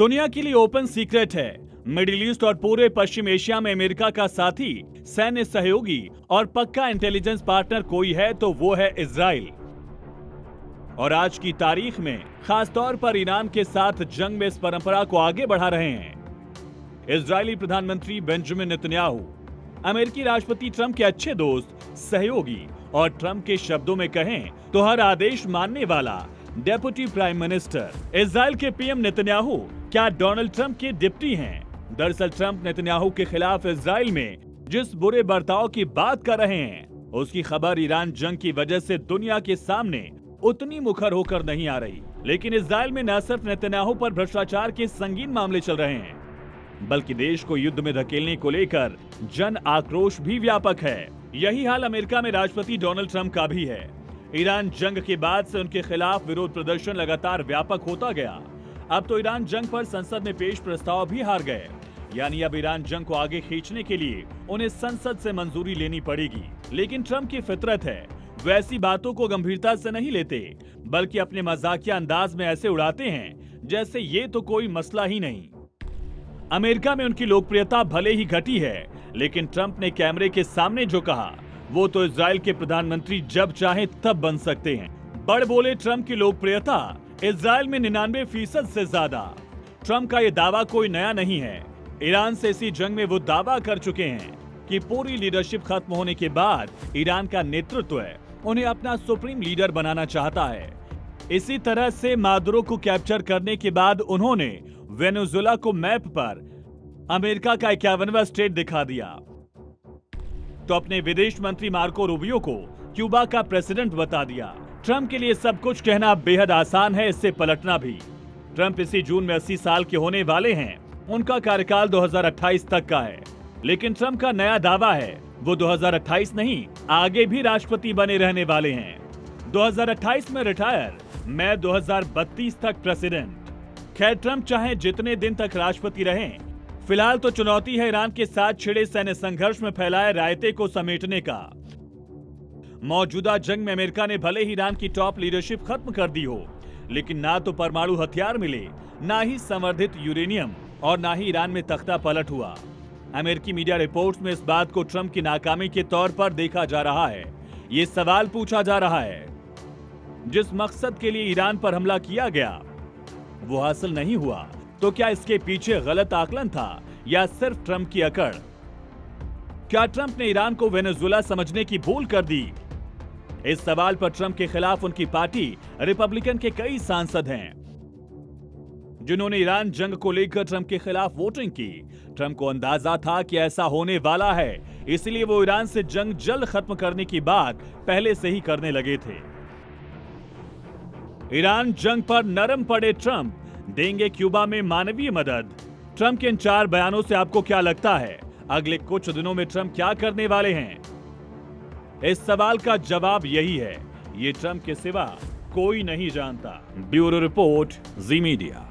दुनिया के लिए ओपन सीक्रेट है, मिडिल ईस्ट और पूरे पश्चिम एशिया में अमेरिका का साथी, सैन्य सहयोगी और पक्का इंटेलिजेंस पार्टनर कोई है तो वो है इजराइल। और आज की तारीख में खासतौर पर ईरान के साथ जंग में इस परंपरा को आगे बढ़ा रहे हैं। इजरायली प्रधानमंत्री बेंजामिन नेतन्याहू, अमेरिकी राष्ट्रपति ट्रंप के अच्छे दोस्त, सहयोगी और ट्रंप के शब्दों में कहें तो हर आदेश मानने वाला डेप्यूटी प्राइम मिनिस्टर। इजराइल के पीएम नेतन्याहू क्या डोनाल्ड ट्रंप के डिप्टी हैं? दरअसल ट्रंप नेतन्याहू के खिलाफ इजराइल में जिस बुरे बर्ताव की बात कर रहे हैं, उसकी खबर ईरान जंग की वजह से दुनिया के सामने उतनी मुखर होकर नहीं आ रही। लेकिन इजराइल में न सिर्फ नेतन्याहू पर भ्रष्टाचार के संगीन मामले चल रहे हैं, बल्कि देश को युद्ध में धकेलने को लेकर जन आक्रोश भी व्यापक है। यही हाल अमेरिका में राष्ट्रपति डोनाल्ड ट्रंप का भी है। ईरान जंग के बाद से उनके खिलाफ विरोध प्रदर्शन लगातार व्यापक होता गया। अब तो ईरान जंग पर संसद में पेश प्रस्ताव भी हार गए, यानी अब ईरान जंग को आगे खींचने के लिए उन्हें संसद से मंजूरी लेनी पड़ेगी। लेकिन ट्रंप की फितरत है, वैसी बातों को गंभीरता से नहीं लेते, बल्कि अपने मजाकिया अंदाज में ऐसे उड़ाते हैं जैसे ये तो कोई मसला ही नहीं। अमेरिका में उनकी लोकप्रियता भले ही घटी है, लेकिन ट्रंप ने कैमरे के सामने जो कहा वो तो इजराइल के प्रधानमंत्री जब चाहे तब बन सकते हैं। बड़ बोले ट्रंप की लोकप्रियता इजराइल में 99% से ज्यादा। ट्रंप का ये दावा कोई नया नहीं है। ईरान से इसी जंग में वो दावा कर चुके हैं कि पूरी लीडरशिप खत्म होने के बाद ईरान का नेतृत्व उन्हें अपना सुप्रीम लीडर बनाना चाहता है। इसी तरह से मादुरो को कैप्चर करने के बाद उन्होंने वेनेजुएला को मैप पर अमेरिका का 51वां स्टेट दिखा दिया, तो अपने विदेश मंत्री मार्को रूबियो को क्यूबा का प्रेसिडेंट बता दिया। ट्रंप के लिए सब कुछ कहना बेहद आसान है, इससे पलटना भी। ट्रंप इसी जून में 80 साल के होने वाले हैं। उनका कार्यकाल 2028 तक का है। लेकिन ट्रंप का नया दावा है वो 2028 नहीं, आगे भी राष्ट्रपति बने रहने वाले हैं। 2028 में रिटायर, मैं 2032 तक प्रेसिडेंट। खैर, ट्रंप चाहे जितने दिन तक राष्ट्रपति रहें, फिलहाल तो चुनौती है ईरान के साथ छिड़े सैन्य संघर्ष में फैलाए रायते को समेटने का। मौजूदा जंग में अमेरिका ने भले ही ईरान की टॉप लीडरशिप खत्म कर दी हो, लेकिन ना तो परमाणु हथियार मिले, ना ही संवर्धित यूरेनियम और ना ही ईरान में तख्ता पलट हुआ। अमेरिकी मीडिया रिपोर्ट्स में इस बात को ट्रंप की नाकामी के तौर पर देखा जा रहा है। ये सवाल पूछा जा रहा है, जिस मकसद के लिए ईरान पर हमला किया गया वो हासिल नहीं हुआ, तो क्या इसके पीछे गलत आकलन था या सिर्फ ट्रंप की अकड़? क्या ट्रंप ने ईरान को वेनेजुएला समझने की भूल कर दी? इस सवाल पर ट्रंप के खिलाफ उनकी पार्टी रिपब्लिकन के कई सांसद हैं, जिन्होंने ईरान जंग को लेकर ट्रंप के खिलाफ वोटिंग की। ट्रंप को अंदाजा था कि ऐसा होने वाला है, इसलिए वो ईरान से जंग जल्द खत्म करने की बात पहले से ही करने लगे थे। ईरान जंग पर नरम पड़े ट्रंप, देंगे क्यूबा में मानवीय मदद। ट्रंप के इन 4 बयानों से आपको क्या लगता है, अगले कुछ दिनों में ट्रंप क्या करने वाले हैं? इस सवाल का जवाब यही है, ये ट्रंप के सिवा कोई नहीं जानता। ब्यूरो रिपोर्ट, जी मीडिया।